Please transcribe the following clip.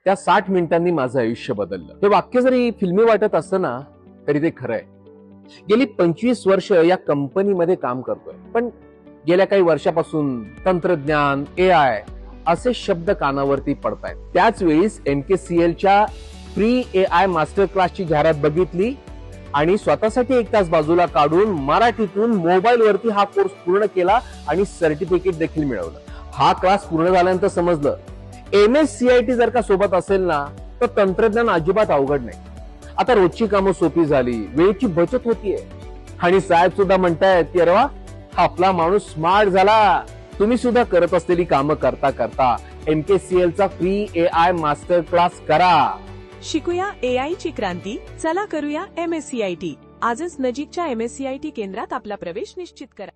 त्या 60 मिनिटांनी माझं आयुष्य बदललं. हे वाक्य जरी फिल्मी वाटत असतं ना तरी ते खरं आहे. गेली 25 वर्ष या कंपनीमध्ये काम करतोय, पण गेल्या काही वर्षापासून तंत्रज्ञान, AI असे शब्द कानावरती पडतायत. त्याच वेळीस MKCLच्या फ्री AI मास्टर क्लासची जाहिरात बघितली आणि स्वतःसाठी 1 तास बाजूला काढून मराठीतून मोबाईलवरती हा कोर्स पूर्ण केला आणि सर्टिफिकेट देखील मिळवलं. हा क्लास पूर्ण झाल्यानंतर समजलं MSCIT जर का सोबत असेल ना तर तंत्रज्ञान अजिबात अवघड नाही. आता रोजची कामं सोपी झाली, वेळेची बचत होतीये आणि साहेब सुद्धा म्हणतायत की अरे वा, आपला माणूस स्मार्ट झाला. तुम्ही सुद्धा करत असलेली कामं करता करता MKCLचा फ्री AI मास्टर क्लास करा. शिकूया AI ची क्रांती. चला करूया MSCIT. आजच नजीकच्या MSCIT केंद्रात आपला प्रवेश निश्चित करा.